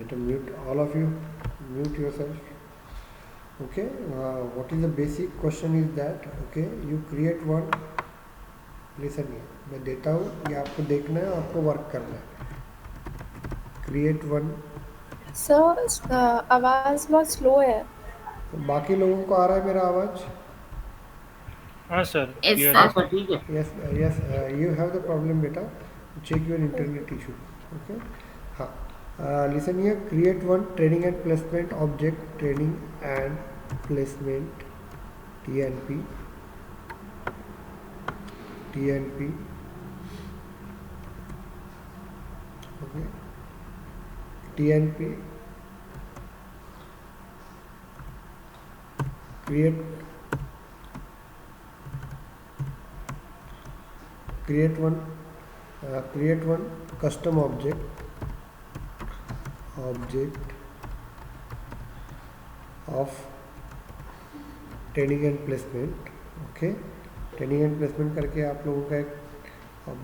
better mute all of you, mute yourself. Okay, what is the basic question is that, okay, you create one, listen here, मैं देता हूँ, ये आपको देखना है, आपको वर्क करना है. Create one. सर आवाज़ बहुत स्लो है. बाकी लोगों को आ रहा है मेरा आवाज? हाँ सर, Yes, क्लियर sir. है. हाँ सर, ठीक है. Yes, yes, you have the problem, beta. Check your internet issue. Okay. हाँ. Listen here. Create one training and placement object. Training and placement. TNP. TNP. Okay. TNP. Create one custom object of training and placement. Okay, training and placement करके आप लोगों का एक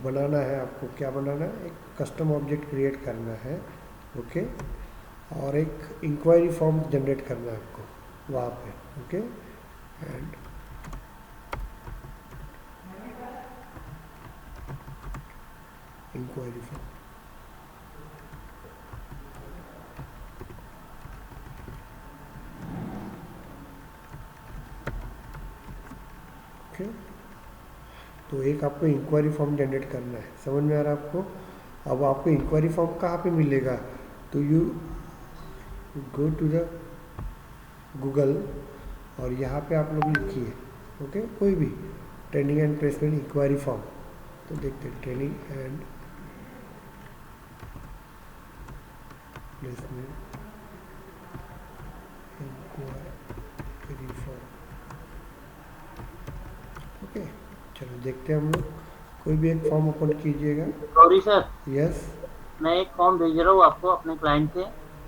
बनाना है. आपको क्या बनाना है? एक कस्टम ऑब्जेक्ट क्रिएट करना है. ओके, और एक इंक्वायरी फॉर्म जनरेट करना है आपको वहाँ पे. Okay, and enquiry form. Okay, तो एक आपको इंक्वायरी फॉर्म जनरेट करना है. समझ में आ रहा है आपको? अब आपको इंक्वायरी फॉर्म कहाँ पे मिलेगा? तो you go to the Google और यहाँ पे आप लोग लिखिए. ओके, कोई भी training and placement enquiry form. तो देखते हैं training and placement enquiry form. Okay, चलो देखते हैं हम लोग. कोई भी एक फॉर्म ओपन कीजिएगा. सॉरी सर, यस, मैं एक फॉर्म भेज रहा हूँ आपको अपने क्लाइंट से.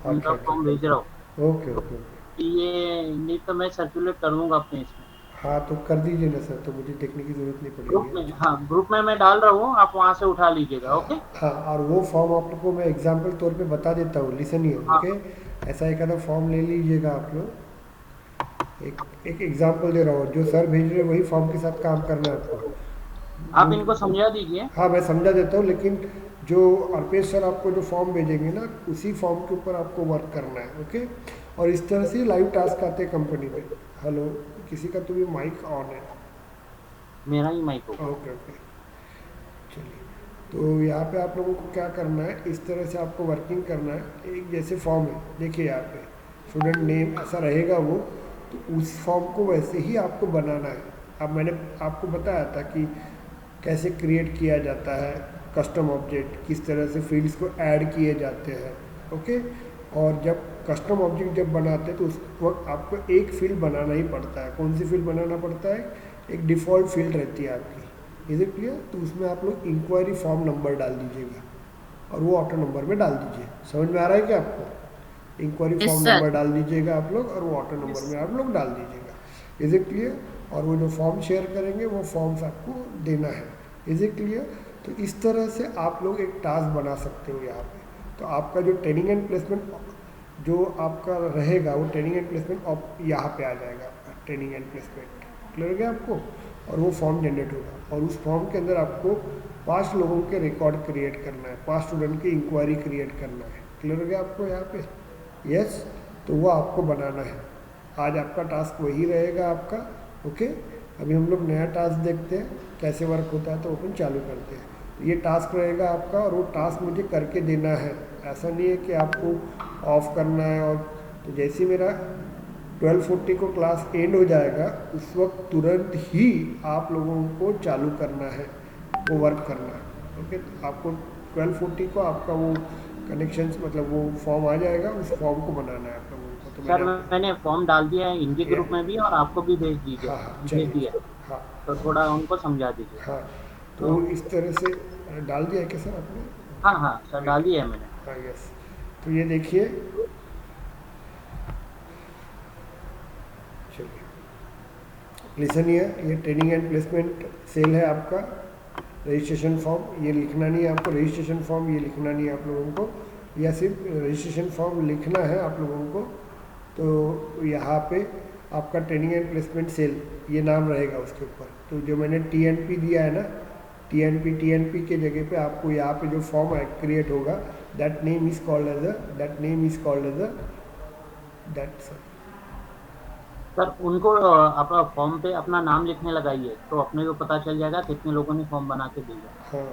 उनका फॉर्म भेज रहा हूँ. Okay okay okay. ये नहीं तो मैं सर्कुलेट कर दूंगा अपने इसमें. हाँ, तो कर दीजिए ना सर, तो मुझे देखने की ज़रूरत नहीं ग्रुप पड़ेगी. में, हाँ ग्रुप में मैं डाल रहा हूँ, आप वहाँ से उठा लीजिएगा. ओके. हाँ, और वो फॉर्म आपको मैं एग्जाम्पल तौर पे बता देता हूँ. Listen here. हाँ. ओके, ऐसा एक आधा फॉर्म ले लीजिएगा आप लोग. एक एग्जाम्पल दे रहा हूँ, जो सर भेज रहे हैं वही फॉर्म के साथ काम करना है आपको. आप इनको समझा दीजिए. हाँ, मैं समझा देता हूँ, लेकिन जो अर्पेश सर आपको जो फॉर्म भेजेंगे ना, उसी फॉर्म के ऊपर आपको वर्क करना है. ओके, और इस तरह से लाइव टास्क आते हैं कंपनी में. हेलो, किसी का तो भी माइक ऑन है. मेरा ही माइक होगा. ओके ओके, चलिए. तो यहाँ पे आप लोगों को क्या करना है, इस तरह से आपको वर्किंग करना है. एक जैसे फॉर्म है, देखिए यहाँ पे स्टूडेंट नेम ऐसा रहेगा वो, तो उस फॉर्म को वैसे ही आपको बनाना है. अब मैंने आपको बताया था कि कैसे क्रिएट किया जाता है कस्टम ऑब्जेक्ट, किस तरह से फील्ड्स को ऐड किए जाते हैं. ओके, और जब कस्टम ऑब्जेक्ट जब बनाते हैं तो उस वक्त आपको एक फील्ड बनाना ही पड़ता है. कौन सी फील्ड बनाना पड़ता है? एक डिफ़ॉल्ट फील्ड रहती है आपकी. Is it clear? तो उसमें आप लोग इंक्वायरी फॉर्म नंबर डाल दीजिएगा और वो ऑटो नंबर में डाल दीजिए. समझ में आ रहा है क्या आपको? Enquiry Yes, form sir. Number डाल दीजिएगा आप लोग और वो ऑटो नंबर में आप लोग डाल दीजिएगा. Is it clear? और वो जो फॉर्म शेयर करेंगे वो फॉर्म्स आपको देना है. Is it clear? तो इस तरह से आप लोग एक टास्क बना सकते हो यहाँ पे. तो आपका जो ट्रेनिंग एंड प्लेसमेंट जो आपका रहेगा, वो ट्रेनिंग एंड प्लेसमेंट यहाँ पे आ जाएगा आपका ट्रेनिंग एंड प्लेसमेंट. क्लियर हो गया आपको? और वो फॉर्म जनरेट होगा और उस फॉर्म के अंदर आपको 5 लोगों के रिकॉर्ड क्रिएट करना है, 5 स्टूडेंट की इंक्वायरी क्रिएट करना है. क्लियर हो गया आपको यहाँ पे? यस, तो वो आपको बनाना है. आज आपका टास्क वही रहेगा आपका. ओके, अभी हम लोग नया टास्क देखते हैं कैसे वर्क होता है, तो अपन चालू करते हैं. ये टास्क रहेगा आपका और वो टास्क मुझे करके देना है. ऐसा नहीं है कि आपको ऑफ करना है. और तो जैसे मेरा 12:40 को क्लास एंड हो जाएगा, उस वक्त तुरंत ही आप लोगों को चालू करना है, वो वर्क करना है. ओके, तो आपको 12:40 को आपका वो कनेक्शंस मतलब वो फॉर्म आ जाएगा, उस फॉर्म को बनाना है आप लोगों को. तो सर मैंने फॉर्म डाल दिया है इनके ग्रुप में भी और आपको भी भेज दीजिए. हाँ हाँ, भेज चलिए. दिया. हाँ तो थोड़ा उनको समझा दीजिए. हाँ, तो इस तरह से डाल दिया है क्या सर आपने? हाँ हाँ सर, डाल दिया है मैंने. हाँ, यस. तो ये देखिए, चलिए लिसन ये ट्रेनिंग एंड प्लेसमेंट सेल है आपका. रजिस्ट्रेशन फॉर्म ये लिखना नहीं है आपको. रजिस्ट्रेशन फॉर्म ये लिखना नहीं है आप लोगों को. या सिर्फ रजिस्ट्रेशन फॉर्म लिखना है आप लोगों को। तो यहाँ पे आपका ट्रेनिंग एंड प्लेसमेंट सेल ये नाम रहेगा उसके ऊपर। तो जो मैंने TNP दिया है ना, TNP के जगह पे आपको यहाँ पे जो फॉर्म क्रिएट होगा, that name is called as a that sir. Sir उनको आप फॉर्म पे अपना नाम लिखने लगाइए तो अपने को पता चल जाएगा कितने लोगों ने फॉर्म बना के दिया। हाँ,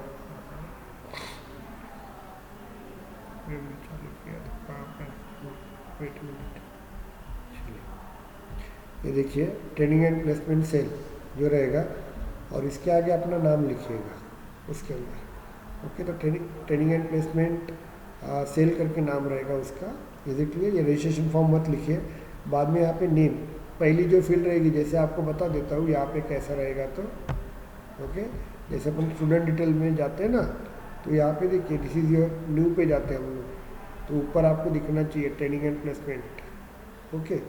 ये मैंने चालू किया था कहाँ पे, वेट मिनट। ये देखिए ट्रेनिंग एंड प्लेसमेंट सेल जो रहेगा, और इसके आगे अपना नाम लिखिएगा उसके अंदर। ओके, तो ट्रेनिंग एंड प्लेसमेंट सेल करके नाम रहेगा उसका। ये देखिए, ये रजिस्ट्रेशन फॉर्म मत लिखिए। बाद में यहाँ पे नेम, पहली जो फील्ड रहेगी, जैसे आपको बता देता हूँ यहाँ पे कैसा रहेगा। तो ओके, जैसे अपन स्टूडेंट डिटेल में जाते हैं ना, तो यहाँ पे देखिए दिस इज योर न्यू पे जाते हैं हम लोग, तो ऊपर आपको दिखना चाहिए ट्रेनिंग एंड प्लेसमेंट। ओके,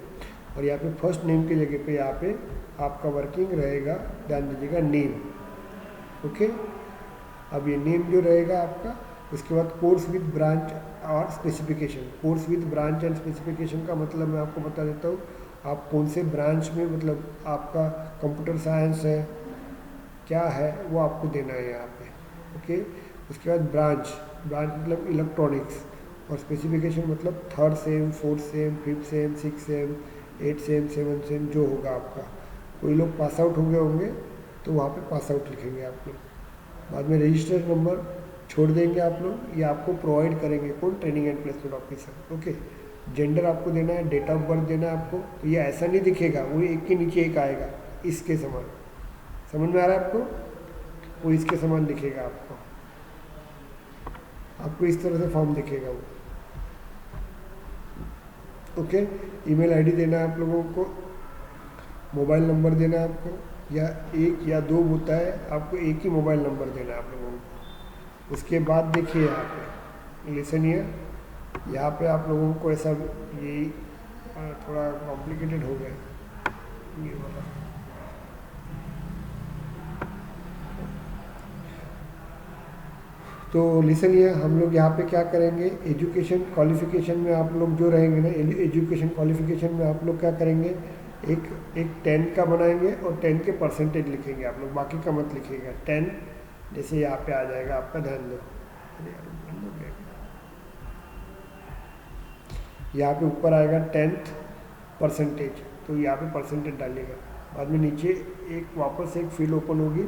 और यहाँ पे फर्स्ट नेम की जगह पे यहाँ पे आपका वर्किंग रहेगा, ध्यान दीजिएगा, नेम। ओके, अब ये नेम जो रहेगा आपका, उसके बाद कोर्स विद ब्रांच और specification. Course with branch and specification का मतलब मैं आपको बता देता हूँ, आप कौन से ब्रांच में, मतलब आपका कंप्यूटर साइंस है क्या है, वो आपको देना है यहाँ पे। ओके, उसके बाद ब्रांच मतलब इलेक्ट्रॉनिक्स, और स्पेसिफिकेशन मतलब 3rd same, 4th same, 5th same, 6th same, 8th same, 7th same जो होगा आपका। कोई लोग पास आउट हो गए होंगे तो वहाँ पे पास आउट लिखेंगे आप लोग। बाद में रजिस्टर नंबर छोड़ देंगे आप लोग, ये आपको प्रोवाइड करेंगे कौन, training and placement officer. Okay, gender आपको देना है, डेट ऑफ बर्थ देना है आपको। तो ये ऐसा नहीं दिखेगा, वो एक के नीचे एक आएगा इसके समान, समझ में आ रहा है आपको, वो इसके समान दिखेगा आपको इस तरह से फॉर्म दिखेगा वो। ओके, ईमेल आईडी देना है आप लोगों को, मोबाइल नंबर देना है आपको, या 1 या 2 होता है, आपको एक ही मोबाइल नंबर देना है आप लोगों को। उसके बाद देखिए यहाँ पे लिसन हियर, यहाँ पे आप लोगों को ऐसा, ये थोड़ा कॉम्प्लिकेटेड हो गया ये वाला। तो लिसन ये हम लोग यहाँ पे क्या करेंगे, एजुकेशन क्वालिफिकेशन में आप लोग जो रहेंगे ना, एजुकेशन क्वालिफिकेशन में आप लोग क्या करेंगे, एक 10 का बनाएंगे और 10 के परसेंटेज लिखेंगे आप लोग, बाकी का मत लिखिएगा। 10 जैसे यहाँ पे आ जाएगा आपका, ध्यान दो, यहाँ पे ऊपर आएगा 10th परसेंटेज, तो यहाँ पे परसेंटेज डालिएगा। बाद में नीचे एक वापस एक फील्ड ओपन होगी,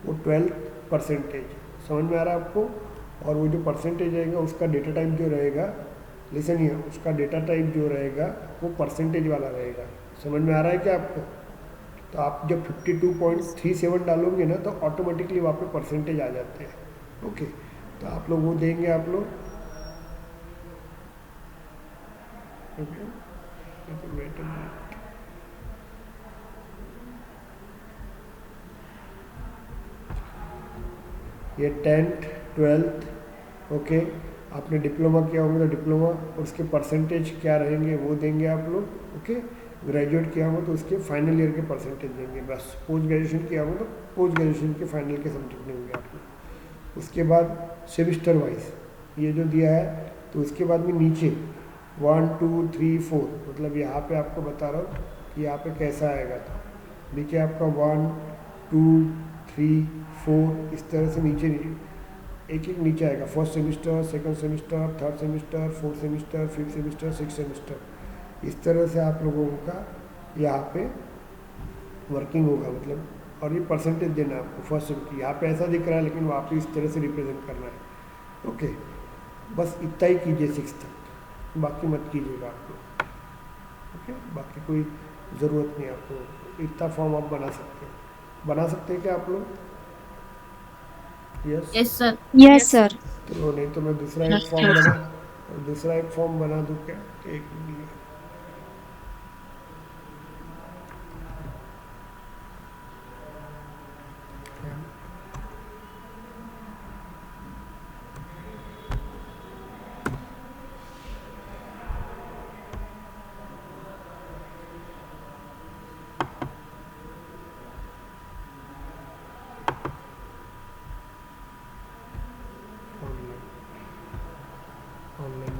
वो 12th परसेंटेज, समझ में आ रहा है आपको। और वो जो परसेंटेज रहेगा उसका डेटा टाइप जो रहेगा, लिसन हियर, उसका डेटा टाइप जो रहेगा वो परसेंटेज वाला रहेगा, समझ में आ रहा है क्या आपको। तो आप जब 52.37 डालोगे ना, तो ऑटोमेटिकली वहाँ पे परसेंटेज आ जाते हैं। ओके, तो आप लोग वो देंगे आप लोग। ओके, तो वेट अ मिनट, ये 10th 12th, ओके, आपने डिप्लोमा किया होगा तो डिप्लोमा, और उसके परसेंटेज क्या रहेंगे वो देंगे आप लोग। ओके, ग्रेजुएट किया होगा तो उसके फाइनल ईयर के परसेंटेज देंगे बस। पोस्ट ग्रेजुएशन किया होगा तो पोस्ट ग्रेजुएशन के फाइनल के सब्जेक्ट देंगे आप लोग। उसके बाद सेमिस्टर वाइज ये जो दिया है, तो उसके बाद में नीचे 1 2 3 4, मतलब यहाँ पे आपको बता रहा हूँ कि यहाँ पे कैसा आएगा। तो नीचे आपका 1 2 3 4 इस तरह से नीचे एक एक नीचे आएगा, first semester, second semester, third semester, fourth semester, fifth semester, six semester, इस तरह से आप लोगों का यहाँ पे वर्किंग होगा, मतलब। और ये परसेंटेज देना है आपको फर्स्ट सेमिस्टर, यहाँ पे ऐसा दिख रहा है लेकिन वहाँ पे इस तरह से रिप्रेजेंट करना है। ओके, बस इतना ही कीजिए 6 तक, बाकी मत कीजिएगा आप लोग। ओके, बाकी कोई ज़रूरत नहीं आपको, इतना फॉर्म आप बना सकते हैं क्या आप लोग? Yes sir. Yes sir. तो नहीं तो मैं दूसरा एक फॉर्म बना दूँ क्या? एक मिनट, ऑनलाइन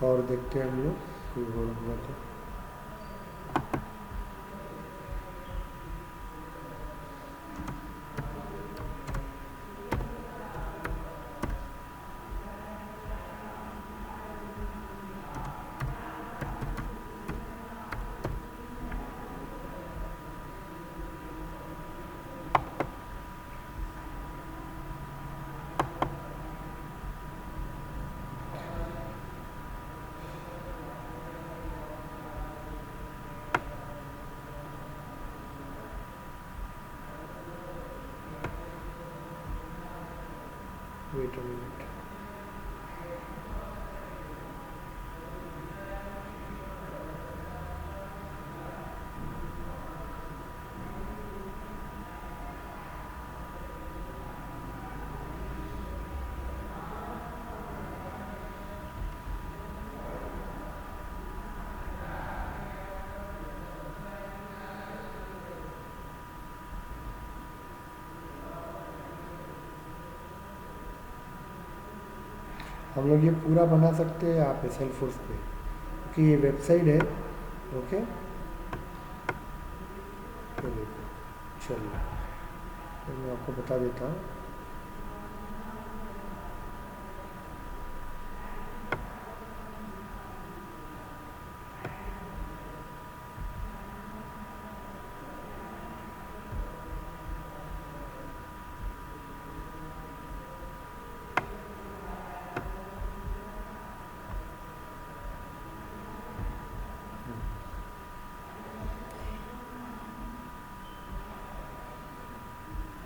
और देखते हैं हम लोग कोई वर्ड हुआ तो। Wait a minute. हम लोग ये पूरा बना सकते हैं यहाँ पे सेल्फोर्स पे, क्योंकि ये वेबसाइट है। ओके, ये देखो, चलिए तो मैं आपको बता देता हूँ।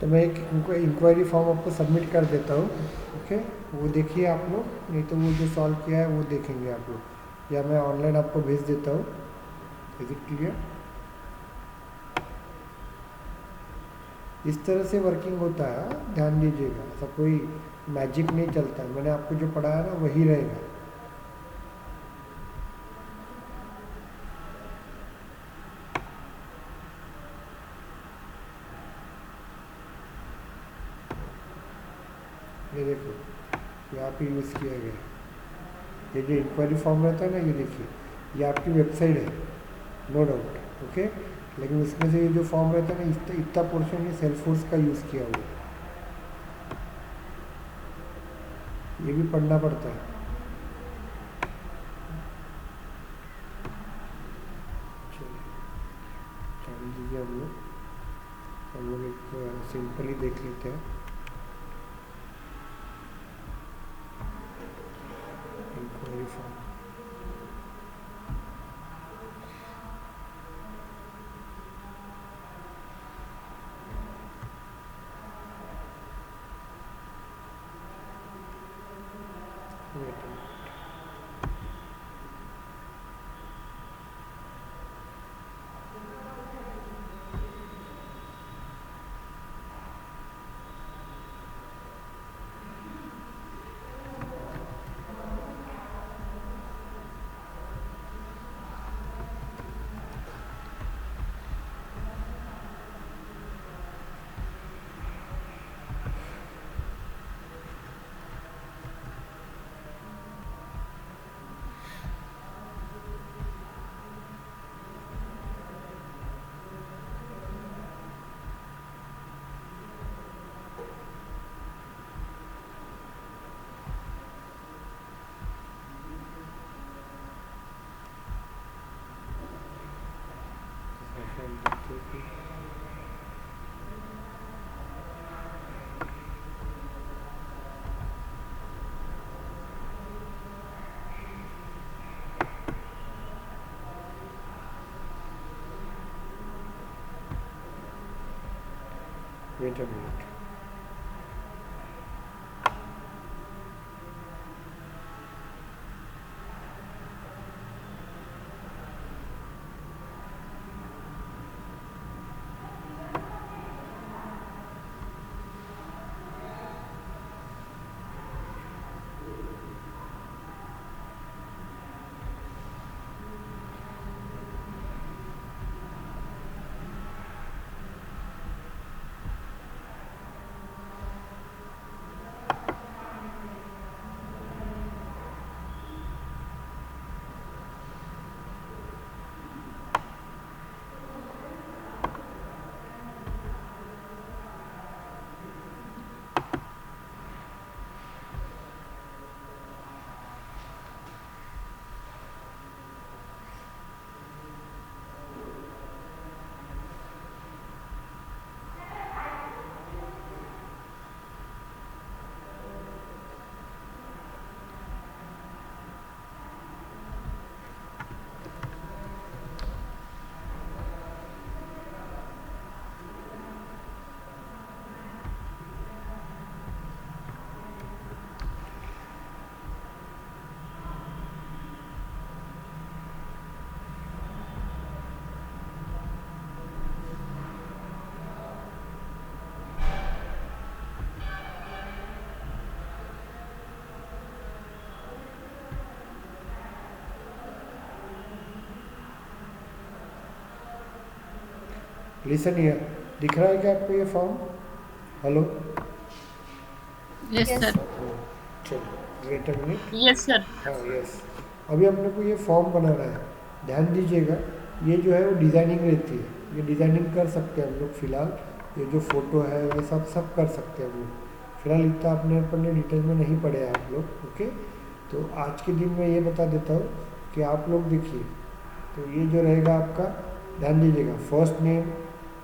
तो मैं एक इंक्वायरी फॉर्म आपको सबमिट कर देता हूँ। ओके, वो देखिए आप लोग, नहीं तो वो जो सॉल्व किया है वो देखेंगे आप लोग, या मैं ऑनलाइन आपको भेज देता हूँ। Is it clear? इस तरह से वर्किंग होता है, ध्यान दीजिएगा। ऐसा कोई मैजिक नहीं चलता है, मैंने आपको जो पढ़ाया ना वही रहेगा। ये देखो, यहाँ पे यूज़ किया गया ये जो इंक्वायरी फॉर्म रहता है ना, ये देखिए, ये आपकी वेबसाइट है, नो डाउट। ओके, लेकिन उसमें से ये जो फॉर्म रहता है ना, इतना पोर्शन ये सेल्फोर्स का यूज़ किया हुआ है, ये भी पढ़ना पड़ता है। चलिए जान दीजिए, हम लोग एक सिंपली देख लेते हैं। Enquiry form, wait a minute. Wait a minute. Listen here, दिख रहा है क्या आपको ये form? Hello? Yes Yes, sir. sir. चलो wait a minute. Yes sir. हाँ यस, अभी अपने को ये फॉर्म बनाना है। ध्यान दीजिएगा, ये जो है वो डिज़ाइनिंग रहती है, ये डिज़ाइनिंग कर सकते हैं हम लोग फ़िलहाल। ये जो फ़ोटो है ये सब सब कर सकते हैं हम लोग। फ़िलहाल इतना अपने डिटेल में नहीं पढ़े हैं आप लोग, ओके। तो आज के दिन में ये बता देता हूँ कि आप लोग देखिए, तो ये जो रहेगा आपका, ध्यान दीजिएगा, first name,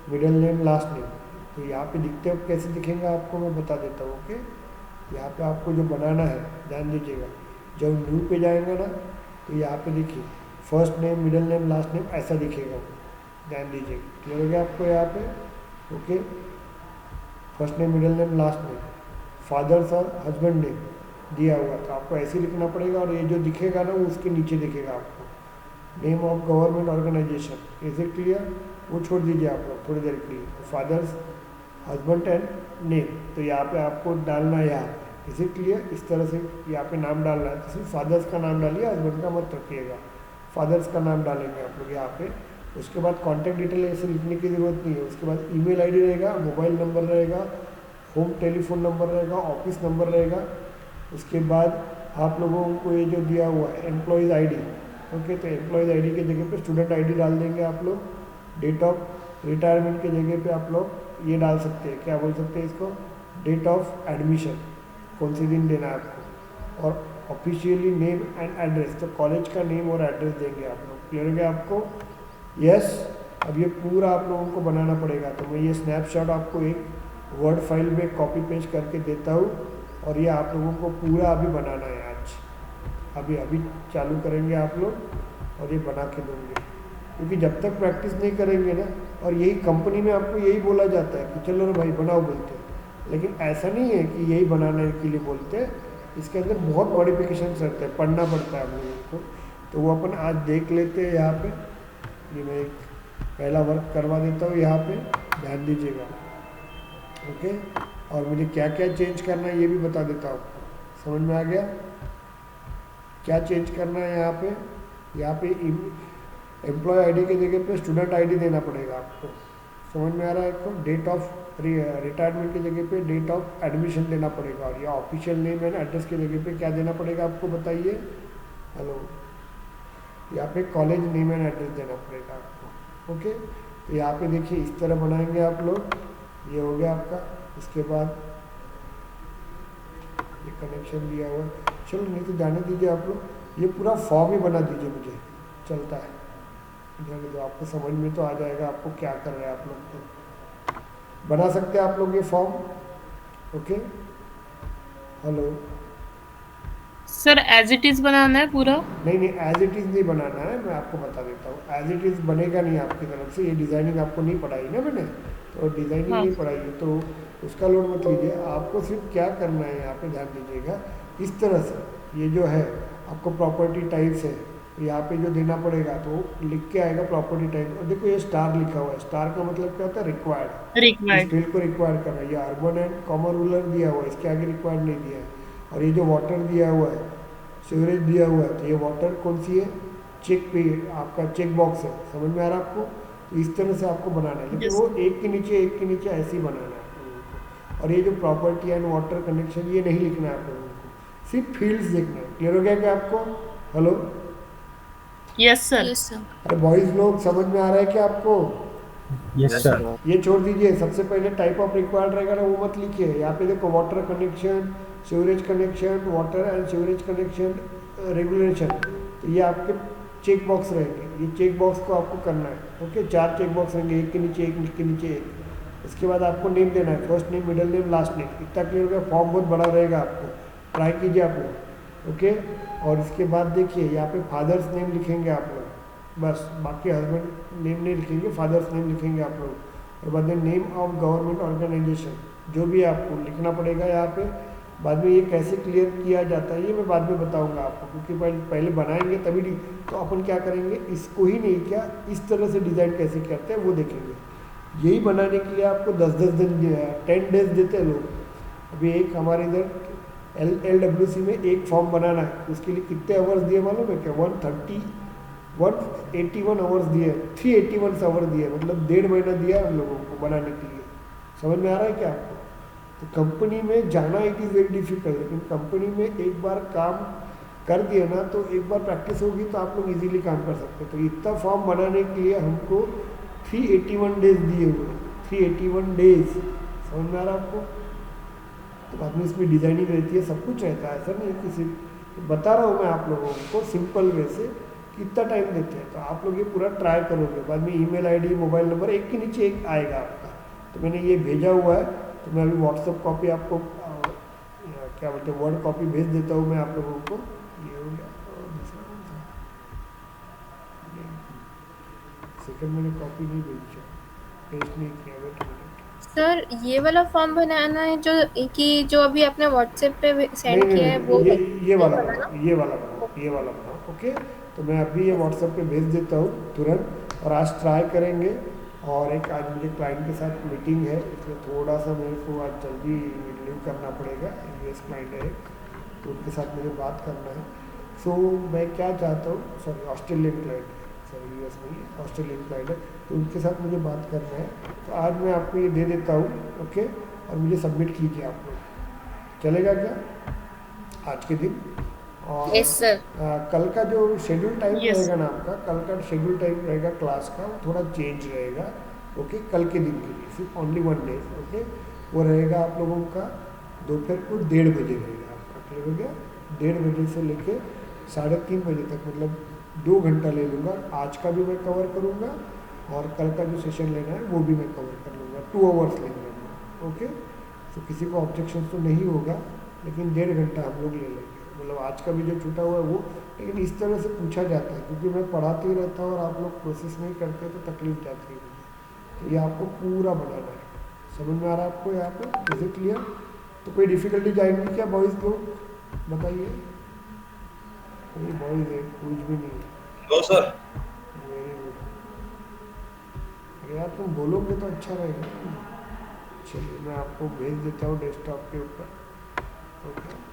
middle name, last name. तो यहाँ पे दिखते हो कैसे दिखेंगे आपको मैं बता देता हूँ, ओके। यहाँ पे आपको जो बनाना है, ध्यान दीजिएगा, जब न्यू पे जाएंगे ना तो यहाँ पे देखिए first name, middle name, last name ऐसा दिखेगा वो, ध्यान दीजिएगा। क्लियर हो गया आपको यहाँ पे? Okay, first name, middle name, last name, father's और हस्बैंड नेम दिया हुआ, तो आपको ऐसे ही लिखना पड़ेगा। और ये जो दिखेगा ना वो उसके नीचे दिखेगा आपको, name of government organisation. Is it clear? वो छोड़ दीजिए आप लोग थोड़ी देर के लिए। फादर्स, हस्बैंड एंड नेम, तो यहाँ पे आपको डालना है यहाँ पे। Is it clear? इस तरह से यहाँ पे नाम डालना है, तो सिर्फ फादर्स का नाम डालिए, हस्बैंड का मत रखिएगा। फादर्स का नाम डालेंगे आप लोग यहाँ पे। उसके बाद कॉन्टैक्ट डिटेल ऐसे लिखने की ज़रूरत नहीं है। उसके बाद ईमेल आईडी रहेगा, मोबाइल नंबर रहेगा, होम टेलीफोन नंबर रहेगा, ऑफिस नंबर रहेगा। उसके बाद आप लोगों को ये जो दिया हुआ है एम्प्लॉयज़ आईडी, ओके, तो एम्प्लॉयज़ आईडी की जगह पे स्टूडेंट आईडी डाल देंगे आप लोग। डेट ऑफ रिटायरमेंट की जगह पे आप लोग ये डाल सकते हैं, क्या बोल सकते हैं इसको, डेट ऑफ एडमिशन, कौन सी दिन देना है आपको। और ऑफिशियली नेम एंड एड्रेस, तो कॉलेज का नेम और एड्रेस देंगे आप लोग। क्लियर हो गया आपको? यस। अब ये पूरा आप लोगों को बनाना पड़ेगा, तो मैं ये स्नैपशॉट आपको एक वर्ड फाइल में कॉपी पेस्ट करके देता हूँ, और ये आप लोगों को पूरा अभी बनाना है आज। अभी चालू करेंगे आप लोग और ये बना के देंगे, क्योंकि जब तक प्रैक्टिस नहीं करेंगे ना, और यही कंपनी में आपको यही बोला जाता है कि चलो रे भाई बनाओ बोलते हैं, लेकिन ऐसा नहीं है कि यही बनाने के लिए बोलते हैं। इसके अंदर बहुत मॉडिफिकेशन रहते हैं, पढ़ना पड़ता है हम लोगों को। तो वो अपन आज देख लेते हैं यहाँ पे। ये मैं एक पहला वर्क करवा देता हूँ यहाँ पे, ध्यान दीजिएगा, ओके। और मुझे क्या क्या चेंज करना है ये भी बता देता हूँ आपको। समझ में आ गया क्या चेंज करना है यहाँ पे? यहाँ पे एम्प्लॉय आईडी की जगह पे स्टूडेंट आईडी देना पड़ेगा आपको। समझ में आ रहा है आपको? डेट ऑफ रिटायरमेंट की जगह पे डेट ऑफ एडमिशन देना पड़ेगा। और या ऑफिशियल नेम एंड एड्रेस की जगह पे क्या देना पड़ेगा आपको, बताइए। हेलो? यहाँ पे कॉलेज नेम एंड एड्रेस देना पड़ेगा आपको, ओके। तो यहाँ पे देखिए इस तरह बनाएंगे आप लोग। ये हो गया आपका। इसके बाद ये कनेक्शन दिया हुआ है, चलो नहीं तो जाने दीजिए आप लोग। ये पूरा फॉर्म ही बना दीजिए, मुझे चलता है, जाने दो। आपको समझ में तो आ जाएगा आपको क्या कर रहे हैं आप लोग। तो बना सकते हैं आप लोग ये form, okay. Hello? Sir as it is बनाना है पूरा? नहीं नहीं, एज इट इज़ नहीं बनाना है, मैं आपको बता देता हूँ। एज इट इज़ बनेगा नहीं आपकी तरफ से, ये डिज़ाइनिंग आपको नहीं पढ़ाई ना मैंने, तो डिज़ाइनिंग हाँ। नहीं पढ़ाई है, तो उसका लोड मत लीजिए। आपको सिर्फ क्या करना है यहाँ पे, ध्यान दीजिएगा, इस तरह से ये जो है आपको प्रॉपर्टी टाइप्स है, यहाँ पे जो देना पड़ेगा तो लिख के आएगा प्रॉपर्टी टाइप। और देखो ये स्टार लिखा हुआ है, स्टार का मतलब क्या होता है, रिक्वायर्ड। इस रिक्वायर्ड। फील्ड को रिक्वायर करना है। ये अर्बन एंड कॉमन रूरल दिया हुआ है, इसके आगे रिक्वायर्ड नहीं दिया है। और ये जो वाटर दिया हुआ है, सीवरेज दिया हुआ है, तो ये वाटर कौन सी है, चेक पे आपका चेक बॉक्स है। समझ में आ रहा है आपको? तो इस तरह से आपको बनाना है, लेकिन Yes. वो एक के नीचे ऐसे ही बनाना है आप लोगों को। और ये जो प्रॉपर्टी एंड वाटर कनेक्शन ये नहीं लिखना है आप लोगों को, सिर्फ फील्ड्स देखना है। क्लियर हो गया क्या आपको? Hello? Yes sir. Yes, sir. अरे बॉयज लोग, समझ में आ रहा है क्या आपको? Yes sir. ये छोड़ दीजिए, सबसे पहले टाइप ऑफ रिक्वायर्ड रहेगा ना, वो मत लिखिए। यहाँ पे देखो water connection, sewerage connection, water and sewerage connection regulation, तो ये आपके चेक बॉक्स रहेंगे। ये चेक बॉक्स को आपको करना है, ओके। 4 चेक बॉक्स रहेंगे, एक के नीचे एक। इसके बाद आपको नेम देना है, first name, middle name, last name. इतना क्लियर हो गया? फॉर्म बहुत बड़ा रहेगा, आपको ट्राई कीजिए आप लोग, ओके। और इसके बाद देखिए यहाँ पे फादर्स नेम लिखेंगे आप लोग, बस। बाकी हस्बैंड नेम नहीं लिखेंगे, फादर्स नेम लिखेंगे आप लोग। और बाद में नेम ऑफ गवर्नमेंट ऑर्गेनाइजेशन, जो भी आपको लिखना पड़ेगा यहाँ पे। बाद में ये कैसे क्लियर किया जाता है ये मैं बाद में बताऊंगा आपको, क्योंकि पहले बनाएंगे तभी तो अपन क्या करेंगे, इसको ही नहीं, क्या इस तरह से डिज़ाइन कैसे करते हैं वो देखेंगे। यही बनाने के लिए आपको 10-10 दिन, 10 डेज देते हैं लोग। अभी एक हमारे इधर LWC में एक फॉर्म बनाना है, उसके लिए कितने आवर्स दिए मालूम है क्या? 181 आवर्स दिए, 381 आवर दिए, मतलब 1.5 महीना दिया हम लोगों को बनाने के लिए। समझ में आ रहा है क्या आपको? तो कंपनी में जाना इट इज़ वेरी डिफिकल्ट, लेकिन कंपनी में एक बार काम कर दिया ना तो एक बार प्रैक्टिस होगी तो आप लोग इजीली काम कर सकते हैं। तो इतना फॉर्म बनाने के लिए हमको 381 डेज दिए हुए, 381 डेज। समझ में आ रहा है आपको? तो बाद में इसमें डिज़ाइनिंग रहती है, सब कुछ रहता है, ऐसा नहीं है किसी, बता रहा हूँ मैं आप लोगों को सिंपल वे से कितना टाइम देते हैं। तो आप लोग ये पूरा ट्राई करोगे, बाद में ईमेल आईडी मोबाइल नंबर एक के नीचे एक आएगा आपका। तो मैंने ये भेजा हुआ है, तो मैं अभी व्हाट्सअप कॉपी आपको क्या बोलते हैं वर्ड कॉपी भेज देता हूँ मैं आप लोगों को। ये हो गया, और दूसरा कौन सा? सेकंड मैंने कॉपी नहीं भेजा, पेस्ट नहीं किया, वेट मिनट। सर ये वाला फॉर्म बनाना है जो कि जो अभी आपने व्हाट्सएप पे नहीं सेंड नहीं किया है वो नहीं, ये वाला वाला ना? बनाओ, ये वाला बनाओ, ये वाला बनाओ। ओके, तो मैं अभी ये व्हाट्सएप पे भेज देता हूँ तुरंत, और आज ट्राई करेंगे। और एक आज मुझे क्लाइंट के साथ मीटिंग है, इसलिए थोड़ा सा मेरे को आज जल्दी लीव करना पड़ेगा। यूएस क्लाइंट है, तो उनके साथ मुझे बात करना है। सो मैं क्या चाहता हूँ, सॉरी ऑस्ट्रेलियन क्लाइंट है, सॉरी यूएस नहीं है, ऑस्ट्रेलियन क्लाइंट है, तो उनके साथ मुझे बात करना है। तो आज मैं आपको ये दे देता हूँ, ओके, और मुझे सबमिट कीजिए आप लोग, चलेगा क्या आज के दिन? और यस सर। कल का जो शेड्यूल टाइम Yes. रहेगा ना आपका, कल का शेड्यूल टाइम रहेगा क्लास का, वो थोड़ा चेंज रहेगा। ओके, कल के दिन के लिए सिर्फ ओनली 1 डे। ओके, वो रहेगा आप लोगों का दोपहर को 1:30 बजे रहेगा आपका, क्लियर हो गया? 1:30 बजे से लेके 3:30 बजे तक, मतलब 2 घंटा ले लूँगा। आज का भी मैं कवर करूँगा और कल का जो सेशन लेना है वो भी मैं कवर कर लूँगा। 2 आवर्स लेंगे हम लोग। ओके, तो किसी को ऑब्जेक्शन तो नहीं होगा, लेकिन 1.5 घंटा हम लोग ले लेंगे। मतलब आज का भी जो छूटा हुआ है वो, लेकिन इस तरह से पूछा जाता है क्योंकि मैं पढ़ाते ही रहता हूँ और आप लोग प्रोसेस नहीं करते तो तकलीफ जाती है मुझे। तो ये आपको पूरा बनाना है। समझ में आ रहा है आपको यहाँ पे? Is it clear? तो कोई डिफिकल्टी आएंगी क्या बॉयज़ लोग, बताइए? कोई बॉयज़ है? कुछ भी नहीं है। No sir. Very good. अरे यार तुम बोलोगे तो अच्छा रहेगा। चलिए मैं आपको भेज देता हूँ डेस्कटॉप के ऊपर। ओके,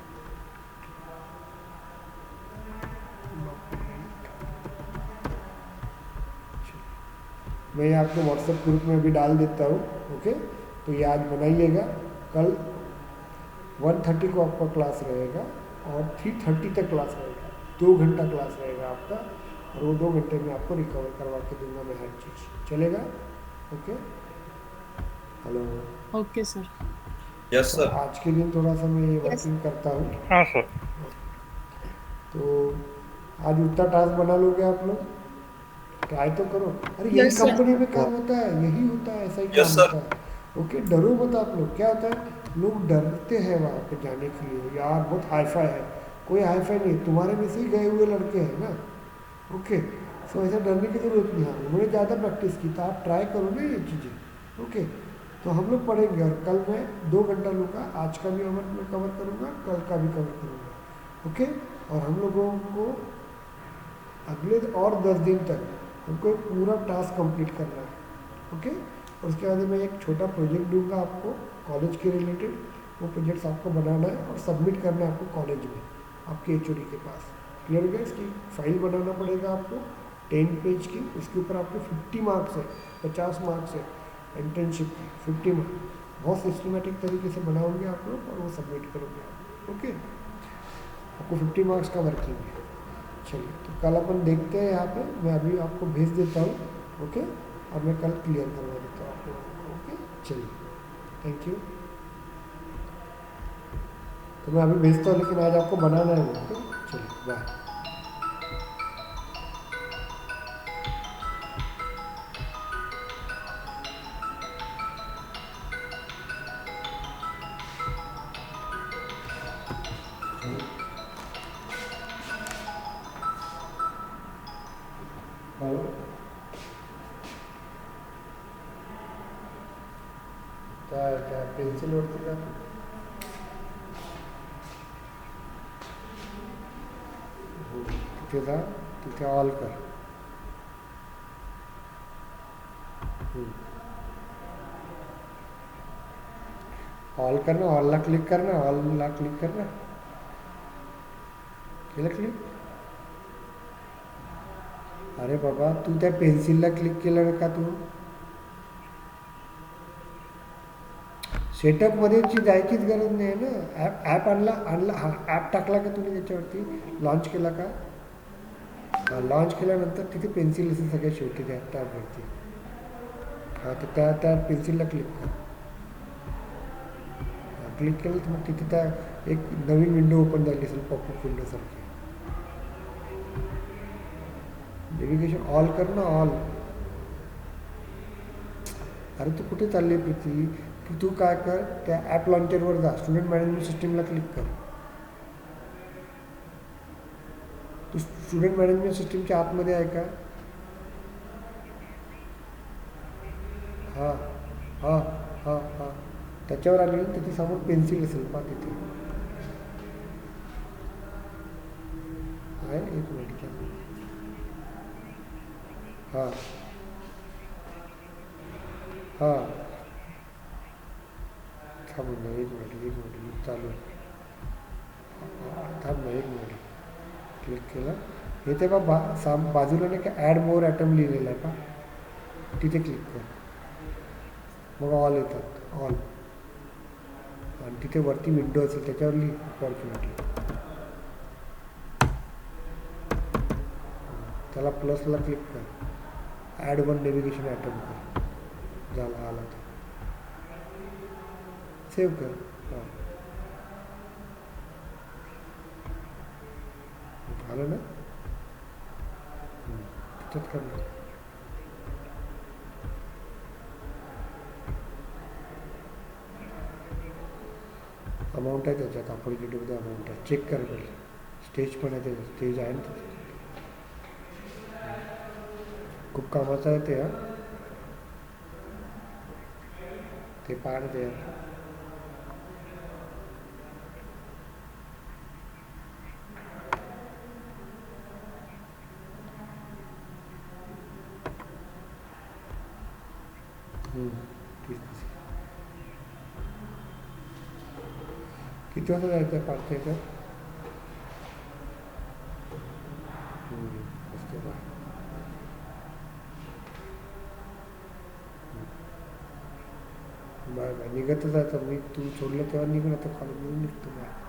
मैं ये आपको व्हाट्सएप ग्रुप में भी डाल देता हूँ। ओके, तो ये आज बनाइएगा। कल 1:30 को आपका क्लास रहेगा और 3:30 तक क्लास रहेगा। 2 घंटा क्लास रहेगा आपका, और वो 2 घंटे में आपको रिकवर करवा के दूंगा मैं हर चीज़। चलेगा? Okay, hello. Okay sir. Yes तो सर। आज के दिन थोड़ा सा मैं ये वर्किंग करता हूँ, हाँ सर। तो आज उतना टास्क बना लोगे आप लोग? ट्राई तो करो। अरे यही Yes, sir. कंपनी में काम होता है, यही होता है, ऐसा ही काम Yes, sir. होता है। ओके, डरो मत आप लोग। क्या होता है, लोग डरते हैं वहाँ पे जाने के लिए, यार बहुत हाईफाई है। कोई हाईफाई नहीं, तुम्हारे में से ही गए हुए लड़के हैं ना। ओके, सो ऐसा डरने की जरूरत नहीं है। उन्होंने ज़्यादा प्रैक्टिस की, तो आप ट्राई करो ना ये चीज़ें। ओके, तो हम लोग पढ़ेंगे, और कल मैं 2 घंटा लूँगा। आज का भी ओवर मैं कवर करूँगा, कल का भी कवर करूँगा। ओके, और हम लोगों को अगले और 10 दिन तक हमको एक पूरा टास्क कंप्लीट करना है। ओके, और उसके बाद मैं एक छोटा प्रोजेक्ट दूंगा आपको कॉलेज के रिलेटेड। वो प्रोजेक्ट्स आपको बनाना है और सबमिट करना है आपको कॉलेज में, आपके एचओडी के पास। क्लियर हो गया? इसकी फाइल बनाना पड़ेगा आपको 10 पेज की। उसके ऊपर आपके 50 मार्क्स है, 50 मार्क्स है इंटर्नशिप की, 50 मार्क्स। बहुत सिस्टमेटिक तरीके से बनाओगे आप लोग और वो सबमिट करोगे आप। ओके, आपको 50 मार्क्स का वर्किंग है। चलिए, तो कल अपन देखते हैं यहाँ पे। मैं अभी आपको भेज देता हूँ। ओके, और मैं कल क्लियर करवा देता हूँ आप लोगों को। ओके, चलिए, थैंक यू। तो मैं अभी भेजता हूँ, लेकिन आज आपको बनाना है। ओके, चलिए, बाय। हेलो, क्या क्या पेंसिल और का तिथे था, तिथे ऑल कर। ऑल करना, ऑल ला क्लिक करना, ऑल ला क्लिक करना, केला क्लिक। अरे बाबा तू त्या पेन्सिलला क्लिक केलं का तू? सेटअपमध्ये जायचीच गरज नाही आहे ना. ॲप आणला हा ॲप टाकला का तुम्ही त्याच्यावरती लॉन्च केला का? लॉन्च केल्यानंतर तिथे पेन्सिल असेल सगळ्या शेवटी त्या टॅबवरती. हां तर त्या पेन्सिलला क्लिक कर. क्लिक केलं तर मग तिथे त्या एक नवीन विंडो ओपन झाली असेल पॉपअप विंडोसारखी. नेव्हिगेशन ऑल कर ना ऑल. अरे तू कुठे चालली प्रीती? की तू काय कर त्या ॲप लॉन्चरवर जा, स्टुडंट मॅनेजमेंट सिस्टीमला क्लिक कर. तू स्टुडंट मॅनेजमेंट सिस्टीमच्या आतमध्ये आहे का? हां हां हां हां त्याच्यावर आली त्याच्या समोर पेन्सिल असेल पहा तिथे आहे. एक मिनिट हां हां थांबून ना एक मिनिट चालू थांब ना एक मिनिट. क्लिक केलं हे ते बाजूला नाही का ॲड मोर ॲटम लिहिलेलं आहे पहा, तिथे क्लिक कर. मग ऑल येतात ऑल आणि तिथे वरती विंडो असेल त्याच्यावर लिहि अपॉर्च्युनिटी. त्याला प्लसला क्लिक कर. ॲड वन नेव्हिगेशन ॲटम कर. झाला आला तो. सेव्ह कर. हां आलं ना. त्याच्यात कर ना. अमाऊंट आहे त्याच्यात अपॉर्च्युनिटीमध्ये अमाऊंट आहे. चेक कर पहिले. स्टेज पण आहे त्याच्यात. स्टेज आहे ना त्याच्यात. खूप कामाचं आहे ते. ते पाहणं ते किती वाजता जायचं आहे पाचच्या याच्यात? Bye bye. निघतच आहे तर मी तू सोडलं तेव्हा निघून आता कॉलेज निघतो बाय.